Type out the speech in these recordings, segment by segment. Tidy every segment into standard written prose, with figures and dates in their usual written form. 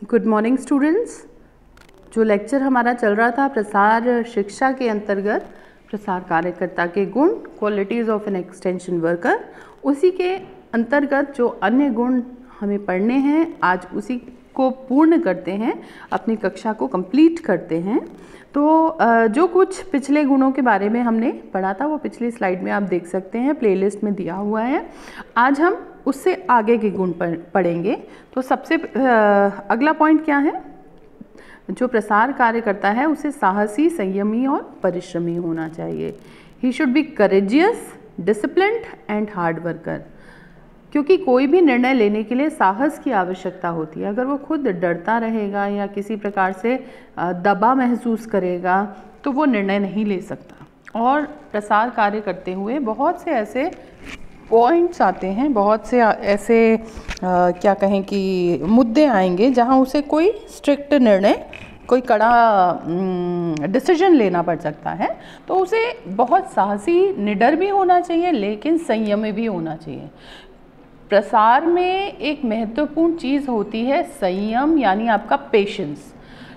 Good morning students. जो lecture हमारा चल रहा था प्रसार शिक्षा के अंतर्गत प्रसार कार्यकर्ता के गुण, qualities of an extension worker, उसी के अंतर्गत जो अन्य गुण हमें पढ़ने हैं आज उसी को पूर्ण करते हैं, अपनी कक्षा को कंप्लीट करते हैं। तो जो कुछ पिछले गुणों के बारे में हमने पढ़ा था वो पिछली स्लाइड में आप देख सकते हैं, प्लेलिस्ट में दिया हुआ है। आज हम उससे आगे के गुण पढ़ेंगे। तो सबसे अगला पॉइंट क्या है? जो प्रसार कार्य करता है उसे साहसी, संयमी और परिश्रमी होना चाहिए। He should be courageous, disciplined and hard worker. क्योंकि कोई भी निर्णय लेने के लिए साहस की आवश्यकता होती है। अगर वो खुद डरता रहेगा या किसी प्रकार से दबाव महसूस करेगा तो वो निर्णय नहीं ले सकता। और प्रसार कार्य करते हुए बहुत से ऐसे पॉइंट्स आते हैं, बहुत से ऐसे क्या कहें कि मुद्दे आएंगे जहां उसे कोई स्ट्रिक्ट निर्णय, कोई कड़ा डिसीजन लेना पड़ सकता है। तो उसे बहुत साहसी, निडर भी होना चाहिए लेकिन संयमी भी होना चाहिए। प्रसार में एक महत्वपूर्ण चीज़ होती है संयम, यानी आपका पेशेंस।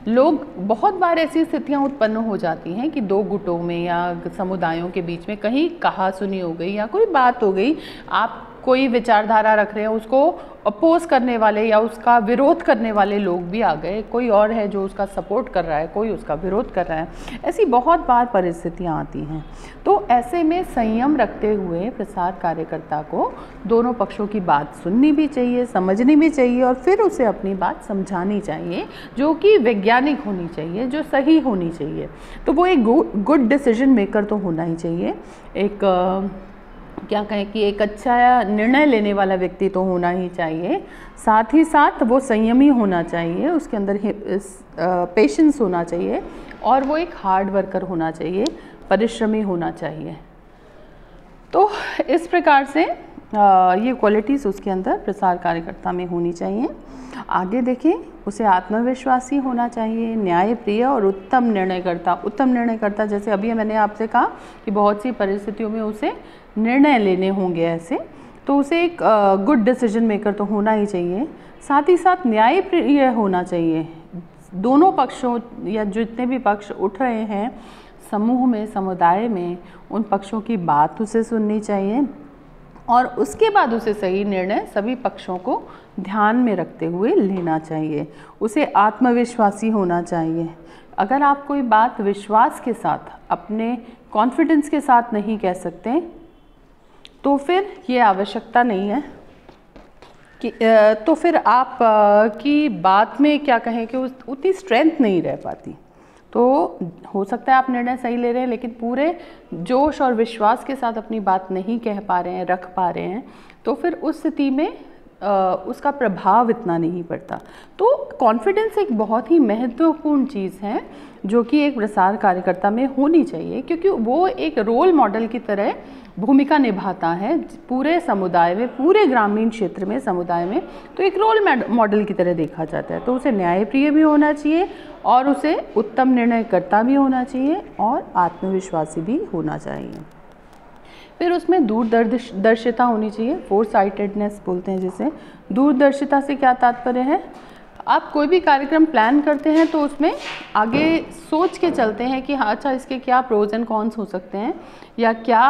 लोग बहुत बार ऐसी स्थितियां उत्पन्न हो जाती हैं कि दो गुटों में या समुदायों के बीच में कहीं कहा सुनी हो गई या कोई बात हो गई, आप कोई विचारधारा रख रहे हैं, उसको अपोज करने वाले या उसका विरोध करने वाले लोग भी आ गए, कोई और है जो उसका सपोर्ट कर रहा है, कोई उसका विरोध कर रहा है। ऐसी बहुत बार परिस्थितियां आती हैं। तो ऐसे में संयम रखते हुए प्रसार कार्यकर्ता को दोनों पक्षों की बात सुननी भी चाहिए, समझनी भी चाहिए और फिर उसे अपनी बात समझानी चाहिए, जो कि वैज्ञानिक होनी चाहिए, जो सही होनी चाहिए। तो वो एक गुड डिसीजन मेकर तो होना ही चाहिए, एक क्या कहें कि एक अच्छा निर्णय लेने वाला व्यक्ति तो होना ही चाहिए। साथ ही साथ वो संयमी होना चाहिए, उसके अंदर पेशेंस होना चाहिए और वो एक हार्ड वर्कर होना चाहिए, परिश्रमी होना चाहिए। तो इस प्रकार से ये क्वालिटीज़ उसके अंदर प्रसार कार्यकर्ता में होनी चाहिए। आगे देखें, उसे आत्मविश्वासी होना चाहिए, न्यायप्रिय और उत्तम निर्णयकर्ता। उत्तम निर्णयकर्ता जैसे अभी मैंने आपसे कहा कि बहुत सी परिस्थितियों में उसे निर्णय लेने होंगे ऐसे, तो उसे एक गुड डिसीजन मेकर तो होना ही चाहिए। साथ ही साथ न्यायप्रिय होना चाहिए। दोनों पक्षों या जितने भी पक्ष उठ रहे हैं समूह में, समुदाय में, उन पक्षों की बात उसे सुननी चाहिए और उसके बाद उसे सही निर्णय सभी पक्षों को ध्यान में रखते हुए लेना चाहिए। उसे आत्मविश्वासी होना चाहिए। अगर आप कोई बात विश्वास के साथ, अपने कॉन्फिडेंस के साथ नहीं कह सकते तो फिर ये आवश्यकता नहीं है कि तो फिर आप की बात में क्या कहें कि उतनी स्ट्रेंथ नहीं रह पाती। तो हो सकता है आप निर्णय सही ले रहे हैं लेकिन पूरे जोश और विश्वास के साथ अपनी बात नहीं कह पा रहे हैं, रख पा रहे हैं, तो फिर उस स्थिति में उसका प्रभाव इतना नहीं पड़ता। तो कॉन्फिडेंस एक बहुत ही महत्वपूर्ण चीज़ है जो कि एक प्रसार कार्यकर्ता में होनी चाहिए, क्योंकि वो एक रोल मॉडल की तरह भूमिका निभाता है पूरे समुदाय में, पूरे ग्रामीण क्षेत्र में, समुदाय में। तो एक रोल मॉडल की तरह देखा जाता है। तो उसे न्यायप्रिय भी होना चाहिए और उसे उत्तम निर्णयकर्ता भी होना चाहिए और आत्मविश्वासी भी होना चाहिए। फिर उसमें दूरदर्शिता होनी चाहिए, फोरसाइटेडनेस बोलते हैं जिसे। दूरदर्शिता से क्या तात्पर्य है? आप कोई भी कार्यक्रम प्लान करते हैं तो उसमें आगे सोच के चलते हैं कि हाँ अच्छा इसके क्या प्रोज एंड कॉन्स हो सकते हैं या क्या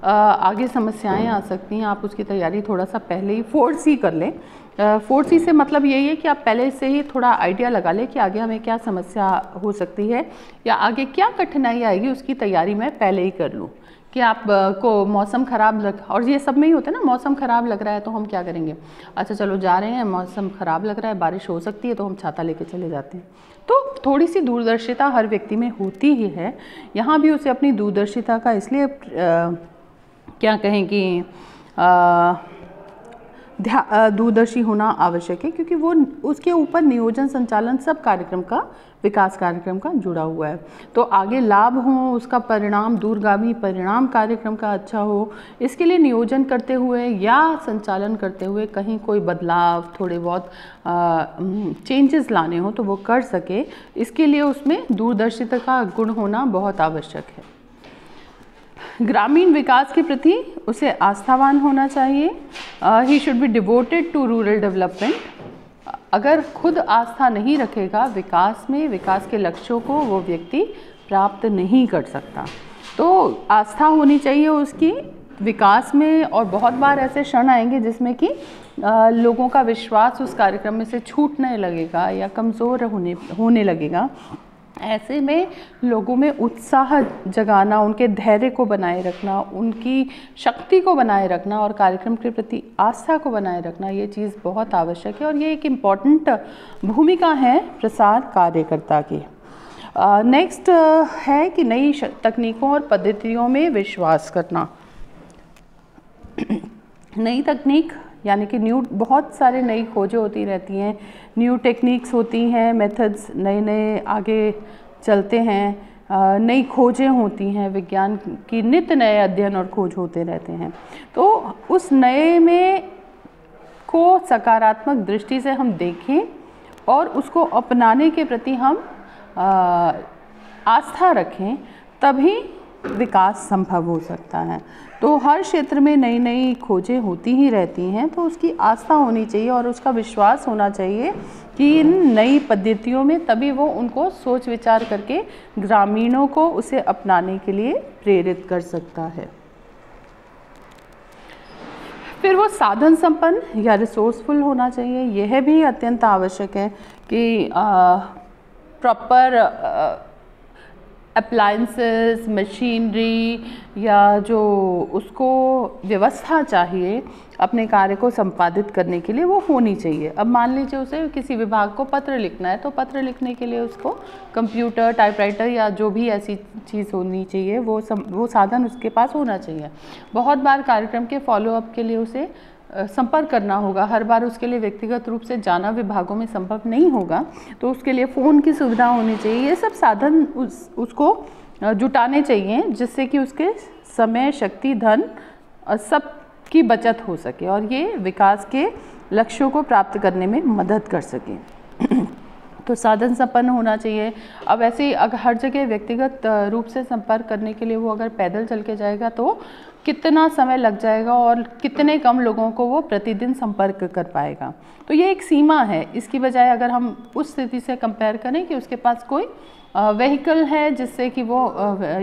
आगे समस्याएं आ सकती हैं। आप उसकी तैयारी थोड़ा सा पहले ही 4C कर लें। 4C से मतलब यही है कि आप पहले से ही थोड़ा आइडिया लगा लें कि आगे हमें क्या समस्या हो सकती है या आगे क्या कठिनाई आएगी, उसकी तैयारी मैं पहले ही कर लूँ। कि आप को मौसम ख़राब और ये सब में ही होता है ना, मौसम ख़राब लग रहा है तो हम क्या करेंगे, अच्छा चलो जा रहे हैं, मौसम ख़राब लग रहा है, बारिश हो सकती है, तो हम छाता लेके चले जाते हैं। तो थोड़ी सी दूरदर्शिता हर व्यक्ति में होती ही है। यहाँ भी उसे अपनी दूरदर्शिता का इसलिए क्या कहें कि दूरदर्शी होना आवश्यक है क्योंकि वो उसके ऊपर नियोजन, संचालन सब कार्यक्रम का, विकास कार्यक्रम का जुड़ा हुआ है। तो आगे लाभ हो, उसका परिणाम, दूरगामी परिणाम कार्यक्रम का अच्छा हो, इसके लिए नियोजन करते हुए या संचालन करते हुए कहीं कोई बदलाव, थोड़े बहुत चेंजेस लाने हो तो वो कर सके, इसके लिए उसमें दूरदर्शिता का गुण होना बहुत आवश्यक है। ग्रामीण विकास के प्रति उसे आस्थावान होना चाहिए। He should be devoted to rural development. अगर खुद आस्था नहीं रखेगा विकास में, विकास के लक्ष्यों को वो व्यक्ति प्राप्त नहीं कर सकता। तो आस्था होनी चाहिए उसकी विकास में। और बहुत बार ऐसे क्षण आएंगे जिसमें कि लोगों का विश्वास उस कार्यक्रम में से छूटने लगेगा या कमज़ोर होने लगेगा। ऐसे में लोगों में उत्साह जगाना, उनके धैर्य को बनाए रखना, उनकी शक्ति को बनाए रखना और कार्यक्रम के प्रति आस्था को बनाए रखना, ये चीज़ बहुत आवश्यक है और ये एक इम्पॉर्टेंट भूमिका है प्रसार कार्यकर्ता की। नेक्स्ट है कि नई तकनीकों और पद्धतियों में विश्वास करना। नई तकनीक यानी कि बहुत सारे नई खोजें होती रहती हैं, न्यू टेक्निक्स होती हैं, मेथड्स नए आगे चलते हैं, नई खोजें होती हैं, विज्ञान की नित्य नए अध्ययन और खोज होते रहते हैं। तो उस नए में को सकारात्मक दृष्टि से हम देखें और उसको अपनाने के प्रति हम आस्था रखें, तभी विकास संभव हो सकता है। तो हर क्षेत्र में नई नई खोजें होती ही रहती हैं, तो उसकी आस्था होनी चाहिए और उसका विश्वास होना चाहिए कि इन नई पद्धतियों में, तभी वो उनको सोच विचार करके ग्रामीणों को उसे अपनाने के लिए प्रेरित कर सकता है। फिर वो साधन संपन्न या रिसोर्सफुल होना चाहिए। यह भी अत्यंत आवश्यक है कि प्रॉपर अप्लायंसेस, मशीनरी या जो उसको व्यवस्था चाहिए अपने कार्य को संपादित करने के लिए, वो होनी चाहिए। अब मान लीजिए उसे किसी विभाग को पत्र लिखना है, तो पत्र लिखने के लिए उसको कंप्यूटर, टाइपराइटर या जो भी ऐसी चीज़ होनी चाहिए, वो साधन उसके पास होना चाहिए। बहुत बार कार्यक्रम के फॉलोअप के लिए उसे संपर्क करना होगा, हर बार उसके लिए व्यक्तिगत रूप से जाना विभागों में संभव नहीं होगा, तो उसके लिए फ़ोन की सुविधा होनी चाहिए। ये सब साधन उसको जुटाने चाहिए जिससे कि उसके समय, शक्ति, धन सब की बचत हो सके और ये विकास के लक्ष्यों को प्राप्त करने में मदद कर सके। तो साधन संपन्न होना चाहिए। अब ऐसे ही अगर हर जगह व्यक्तिगत रूप से संपर्क करने के लिए वो अगर पैदल चल के जाएगा तो कितना समय लग जाएगा और कितने कम लोगों को वो प्रतिदिन संपर्क कर पाएगा। तो ये एक सीमा है। इसकी बजाय अगर हम उस स्थिति से कंपेयर करें कि उसके पास कोई व्हीकल है जिससे कि वो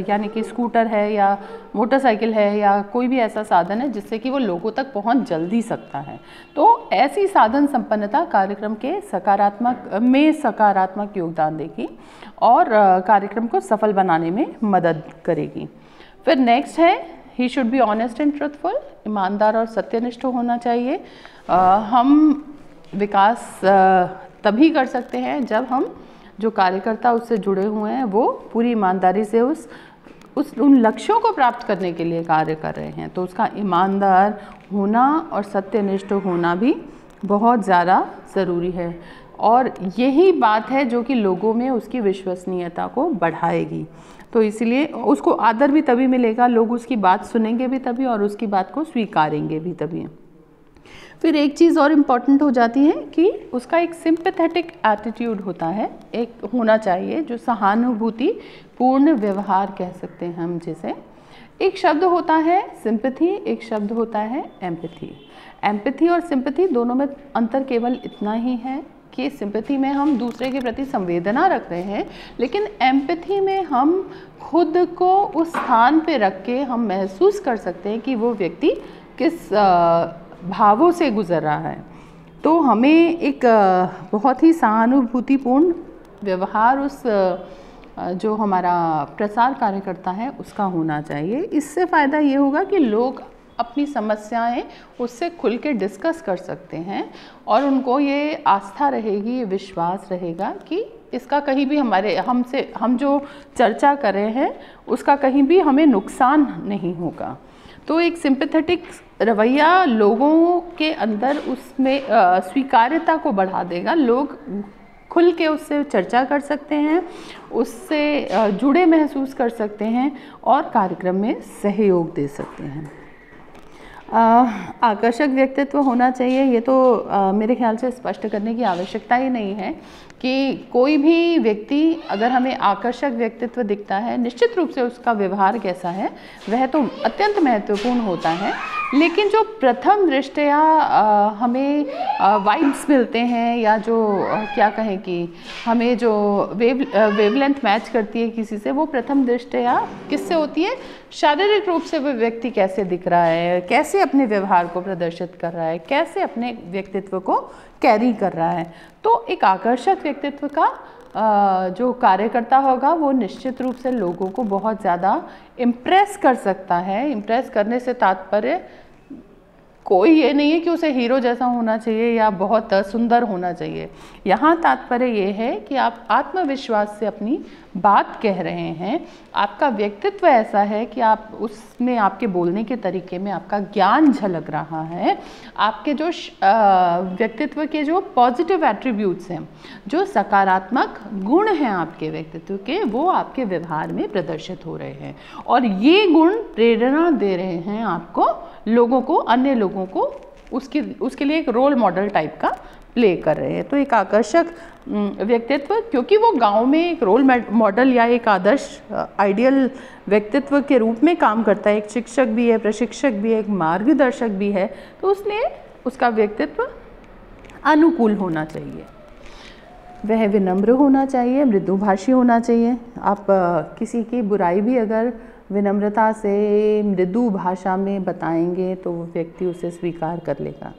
यानी कि स्कूटर है या मोटरसाइकिल है या कोई भी ऐसा साधन है जिससे कि वो लोगों तक पहुंच जल्दी सकता है, तो ऐसी साधन संपन्नता कार्यक्रम के सकारात्मक योगदान देगी और कार्यक्रम को सफल बनाने में मदद करेगी। फिर नेक्स्ट है ही should be honest and truthful. ईमानदार और सत्यनिष्ठ होना चाहिए। हम विकास तभी कर सकते हैं जब हम जो कार्यकर्ता उससे जुड़े हुए हैं वो पूरी ईमानदारी से उन लक्ष्यों को प्राप्त करने के लिए कार्य कर रहे हैं। तो उसका ईमानदार होना और सत्यनिष्ठ होना भी बहुत ज़्यादा ज़रूरी है और यही बात है जो कि लोगों में उसकी विश्वसनीयता को बढ़ाएगी। तो इसलिए उसको आदर भी तभी मिलेगा, लोग उसकी बात सुनेंगे भी तभी और उसकी बात को स्वीकारेंगे भी तभी। फिर एक चीज़ और इम्पॉर्टेंट हो जाती है कि उसका एक सिंपैथेटिक एटीट्यूड होता है, एक होना चाहिए जो सहानुभूति पूर्ण व्यवहार कह सकते हैं हम जिसे। एक शब्द होता है सिंपैथी, एक शब्द होता है एम्पैथी। एम्पैथी और सिंपैथी दोनों में अंतर केवल इतना ही है कि सिंपैथी में हम दूसरे के प्रति संवेदना रख रहे हैं, लेकिन एम्पैथी में हम खुद को उस स्थान पे रख के हम महसूस कर सकते हैं कि वो व्यक्ति किस भावों से गुजर रहा है। तो हमें एक बहुत ही सहानुभूतिपूर्ण व्यवहार उस जो हमारा प्रसार कार्यकर्ता है उसका होना चाहिए। इससे फ़ायदा ये होगा कि लोग अपनी समस्याएं उससे खुल के डिस्कस कर सकते हैं और उनको ये आस्था रहेगी, ये विश्वास रहेगा कि इसका कहीं भी हम जो चर्चा कर रहे हैं उसका कहीं भी हमें नुकसान नहीं होगा। तो एक सिंपैथेटिक रवैया लोगों के अंदर उसमें स्वीकार्यता को बढ़ा देगा। लोग खुल के उससे चर्चा कर सकते हैं, उससे जुड़े महसूस कर सकते हैं और कार्यक्रम में सहयोग दे सकते हैं। आकर्षक व्यक्तित्व होना चाहिए, ये तो मेरे ख्याल से स्पष्ट करने की आवश्यकता ही नहीं है कि कोई भी व्यक्ति अगर हमें आकर्षक व्यक्तित्व दिखता है, निश्चित रूप से उसका व्यवहार कैसा है वह तो अत्यंत महत्वपूर्ण होता है। लेकिन जो प्रथम दृष्टया हमें वाइब्स मिलते हैं या जो क्या कहें कि हमें जो वेवलेंथ मैच करती है किसी से, वो प्रथम दृष्टया किससे होती है? शारीरिक रूप से वो व्यक्ति कैसे दिख रहा है, कैसे अपने व्यवहार को प्रदर्शित कर रहा है, कैसे अपने व्यक्तित्व को कैरी कर रहा है। तो एक आकर्षक व्यक्तित्व का जो कार्यकर्ता होगा वो निश्चित रूप से लोगों को बहुत ज़्यादा इम्प्रेस कर सकता है। इम्प्रेस करने से तात्पर्य कोई ये नहीं है कि उसे हीरो जैसा होना चाहिए या बहुत सुंदर होना चाहिए। यहाँ तात्पर्य ये है कि आप आत्मविश्वास से अपनी बात कह रहे हैं, आपका व्यक्तित्व ऐसा है कि आप उसमें आपके बोलने के तरीके में आपका ज्ञान झलक रहा है, आपके जो व्यक्तित्व के जो पॉजिटिव एट्रीब्यूट्स हैं, जो सकारात्मक गुण हैं आपके व्यक्तित्व के, वो आपके व्यवहार में प्रदर्शित हो रहे हैं और ये गुण प्रेरणा दे रहे हैं आपको, लोगों को, अन्य लोगों को उसके लिए एक रोल मॉडल टाइप का प्ले कर रहे हैं। तो एक आकर्षक व्यक्तित्व, क्योंकि वो गांव में एक रोल मॉडल या एक आदर्श आइडियल व्यक्तित्व के रूप में काम करता है, एक शिक्षक भी है, प्रशिक्षक भी है, एक मार्गदर्शक भी है, तो उसने उसका व्यक्तित्व अनुकूल होना चाहिए। वह विनम्र होना चाहिए, मृदुभाषी होना चाहिए। आप किसी की बुराई भी अगर विनम्रता से मृदु भाषा में बताएंगे तो वो व्यक्ति उसे स्वीकार कर लेगा।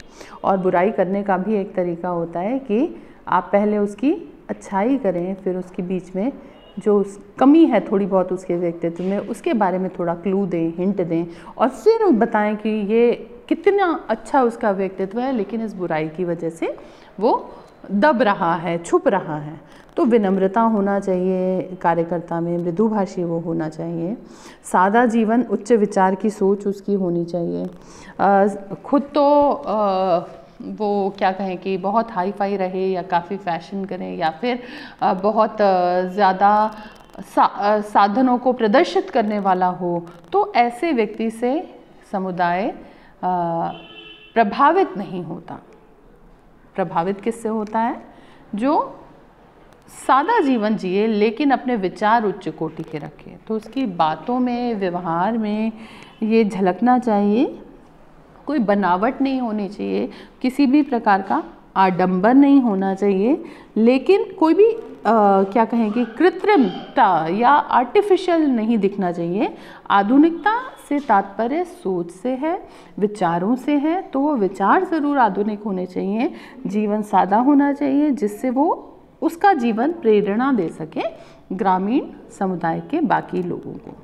और बुराई करने का भी एक तरीका होता है कि आप पहले उसकी अच्छाई करें, फिर उसके बीच में जो कमी है थोड़ी बहुत उसके व्यक्तित्व में, उसके बारे में थोड़ा क्लू दें, हिंट दें और फिर बताएं कि ये कितना अच्छा उसका व्यक्तित्व है, लेकिन इस बुराई की वजह से वो दब रहा है, छुप रहा है। तो विनम्रता होना चाहिए कार्यकर्ता में, मृदुभाषी वो होना चाहिए। सादा जीवन, उच्च विचार की सोच उसकी होनी चाहिए। खुद तो वो क्या कहें कि बहुत हाई फाई रहे या काफ़ी फैशन करें या फिर बहुत ज़्यादा साधनों को प्रदर्शित करने वाला हो, तो ऐसे व्यक्ति से समुदाय प्रभावित नहीं होता। प्रभावित किससे होता है? जो सादा जीवन जिए लेकिन अपने विचार उच्च कोटि के रखे। तो उसकी बातों में, व्यवहार में ये झलकना चाहिए। कोई बनावट नहीं होनी चाहिए, किसी भी प्रकार का आडंबर नहीं होना चाहिए, लेकिन कोई भी क्या कहें कि कृत्रिमता या आर्टिफिशियल नहीं दिखना चाहिए। आधुनिकता से तात्पर्य सोच से है, विचारों से है, तो वो विचार ज़रूर आधुनिक होने चाहिए। जीवन सादा होना चाहिए जिससे वो उसका जीवन प्रेरणा दे सके ग्रामीण समुदाय के बाकी लोगों को।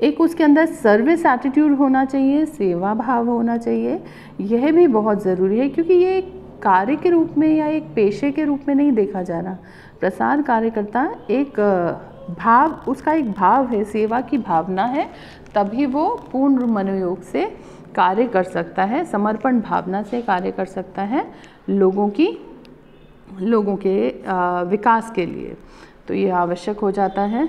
एक उसके अंदर सर्विस एटीट्यूड होना चाहिए, सेवा भाव होना चाहिए। यह भी बहुत ज़रूरी है क्योंकि ये एक कार्य के रूप में या एक पेशे के रूप में नहीं देखा जा रहा। प्रसार कार्यकर्ता एक भाव, उसका एक भाव है, सेवा की भावना है, तभी वो पूर्ण मनोयोग से कार्य कर सकता है, समर्पण भावना से कार्य कर सकता है लोगों के विकास के लिए। तो ये आवश्यक हो जाता है।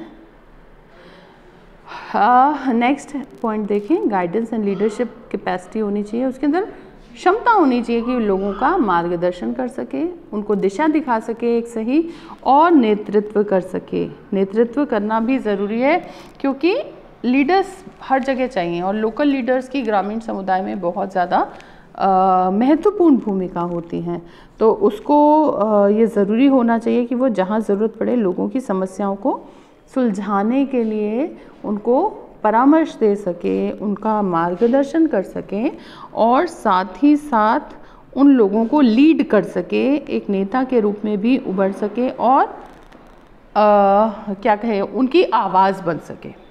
नेक्स्ट पॉइंट देखें, गाइडेंस एंड लीडरशिप कैपेसिटी होनी चाहिए। उसके अंदर क्षमता होनी चाहिए कि लोगों का मार्गदर्शन कर सके, उनको दिशा दिखा सके एक सही, और नेतृत्व कर सके। नेतृत्व करना भी ज़रूरी है क्योंकि लीडर्स हर जगह चाहिए और लोकल लीडर्स की ग्रामीण समुदाय में बहुत ज़्यादा महत्वपूर्ण भूमिका होती हैं। तो उसको ये ज़रूरी होना चाहिए कि वो जहाँ ज़रूरत पड़े लोगों की समस्याओं को सुलझाने के लिए उनको परामर्श दे सके, उनका मार्गदर्शन कर सके और साथ ही साथ उन लोगों को लीड कर सके, एक नेता के रूप में भी उभर सके और क्या कहें उनकी आवाज़ बन सके।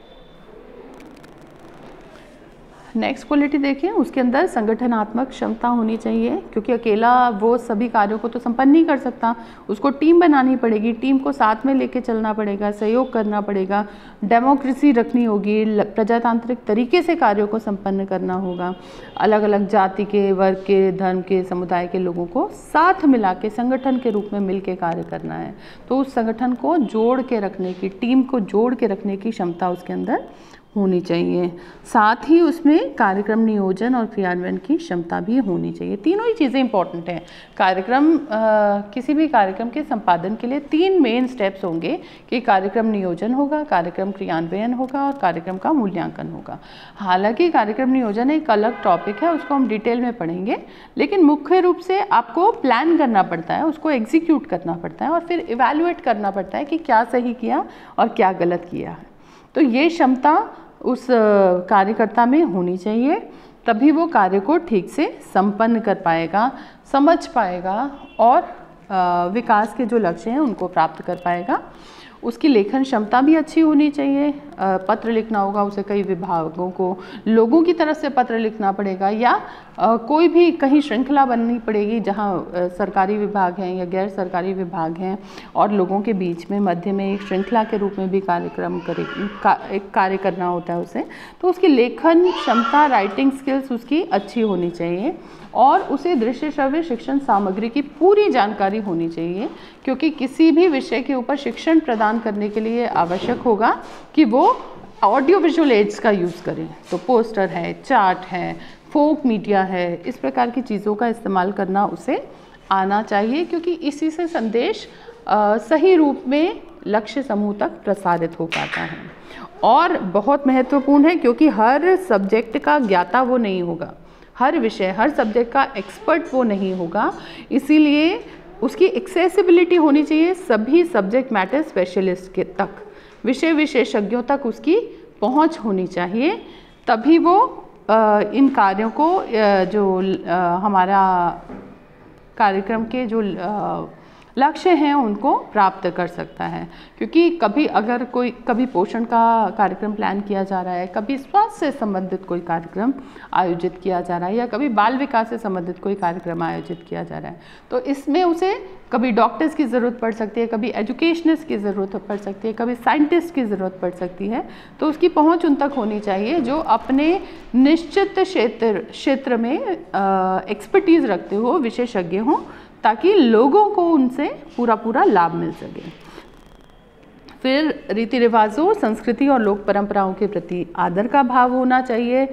नेक्स्ट क्वालिटी देखें, उसके अंदर संगठनात्मक क्षमता होनी चाहिए क्योंकि अकेला वो सभी कार्यों को तो संपन्न नहीं कर सकता, उसको टीम बनानी पड़ेगी, टीम को साथ में लेके चलना पड़ेगा, सहयोग करना पड़ेगा, डेमोक्रेसी रखनी होगी, प्रजातांत्रिक तरीके से कार्यों को संपन्न करना होगा। अलग अलग जाति के, वर्ग के, धर्म के, समुदाय के लोगों को साथ मिला के संगठन के रूप में मिल के कार्य करना है। तो उस संगठन को जोड़ के रखने की, टीम को जोड़ के रखने की क्षमता उसके अंदर होनी चाहिए। साथ ही उसमें कार्यक्रम नियोजन और क्रियान्वयन की क्षमता भी होनी चाहिए। तीनों ही चीज़ें इंपॉर्टेंट हैं। किसी भी कार्यक्रम के संपादन के लिए 3 मेन स्टेप्स होंगे कि कार्यक्रम नियोजन होगा, कार्यक्रम क्रियान्वयन होगा और कार्यक्रम का मूल्यांकन होगा। हालांकि कार्यक्रम नियोजन एक अलग टॉपिक है, उसको हम डिटेल में पढ़ेंगे, लेकिन मुख्य रूप से आपको प्लान करना पड़ता है, उसको एग्जीक्यूट करना पड़ता है और फिर इवैल्यूएट करना पड़ता है कि क्या सही किया और क्या गलत किया। तो ये क्षमता उस कार्यकर्ता में होनी चाहिए, तभी वो कार्य को ठीक से संपन्न कर पाएगा, समझ पाएगा और विकास के जो लक्ष्य हैं उनको प्राप्त कर पाएगा। उसकी लेखन क्षमता भी अच्छी होनी चाहिए। पत्र लिखना होगा उसे, कई विभागों को लोगों की तरफ से पत्र लिखना पड़ेगा या कोई भी कहीं श्रृंखला बननी पड़ेगी जहां सरकारी विभाग हैं या गैर सरकारी विभाग हैं और लोगों के बीच में मध्य में एक श्रृंखला के रूप में भी एक कार्य करना होता है उसे। तो उसकी लेखन क्षमता, राइटिंग स्किल्स उसकी अच्छी होनी चाहिए और उसे दृश्य श्रव्य शिक्षण सामग्री की पूरी जानकारी होनी चाहिए, क्योंकि किसी भी विषय के ऊपर शिक्षण प्रदान करने के लिए आवश्यक होगा कि वो ऑडियो विजुअल एड्स का यूज़ करें। तो पोस्टर है, चार्ट है, फोक मीडिया है, इस प्रकार की चीज़ों का इस्तेमाल करना उसे आना चाहिए, क्योंकि इसी से संदेश सही रूप में लक्ष्य समूह तक प्रसारित हो पाता है। और बहुत महत्वपूर्ण है, क्योंकि हर सब्जेक्ट का ज्ञाता वो नहीं होगा, हर विषय, हर सब्जेक्ट का एक्सपर्ट वो नहीं होगा, इसीलिए उसकी एक्सेसिबिलिटी होनी चाहिए सभी सब्जेक्ट मैटर स्पेशलिस्ट के तक, विषय विशेषज्ञों तक उसकी पहुंच होनी चाहिए, तभी वो इन कार्यों को जो हमारा कार्यक्रम के जो लक्ष्य हैं उनको प्राप्त कर सकता है। क्योंकि कभी पोषण का कार्यक्रम प्लान किया जा रहा है, कभी स्वास्थ्य से संबंधित कोई कार्यक्रम आयोजित किया जा रहा है या कभी बाल विकास से संबंधित कोई कार्यक्रम आयोजित किया जा रहा है, तो इसमें उसे कभी डॉक्टर्स की ज़रूरत पड़ सकती है, कभी एजुकेशनिस्ट की ज़रूरत पड़ सकती है, कभी साइंटिस्ट की ज़रूरत पड़ सकती है। तो उसकी पहुंच उन तक होनी चाहिए जो अपने निश्चित क्षेत्र में एक्सपर्टीज़ रखते हो, विशेषज्ञ हों, ताकि लोगों को उनसे पूरा लाभ मिल सके। फिर रीति रिवाजों, संस्कृति और लोक परंपराओं के प्रति आदर का भाव होना चाहिए।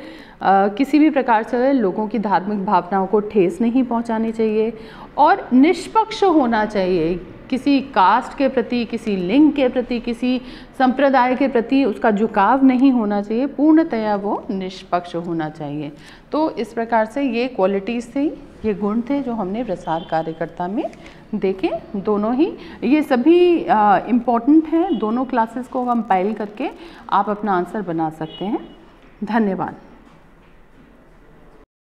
किसी भी प्रकार से लोगों की धार्मिक भावनाओं को ठेस नहीं पहुंचानी चाहिए और निष्पक्ष होना चाहिए। किसी कास्ट के प्रति, किसी लिंग के प्रति, किसी संप्रदाय के प्रति उसका झुकाव नहीं होना चाहिए, पूर्णतया वो निष्पक्ष होना चाहिए। तो इस प्रकार से ये क्वालिटीज़ थी, ये गुण थे जो हमने प्रसार कार्यकर्ता में देखे। दोनों ही ये सभी इम्पॉर्टेंट हैं, दोनों क्लासेस को कंपाइल करके आप अपना आंसर बना सकते हैं। धन्यवाद।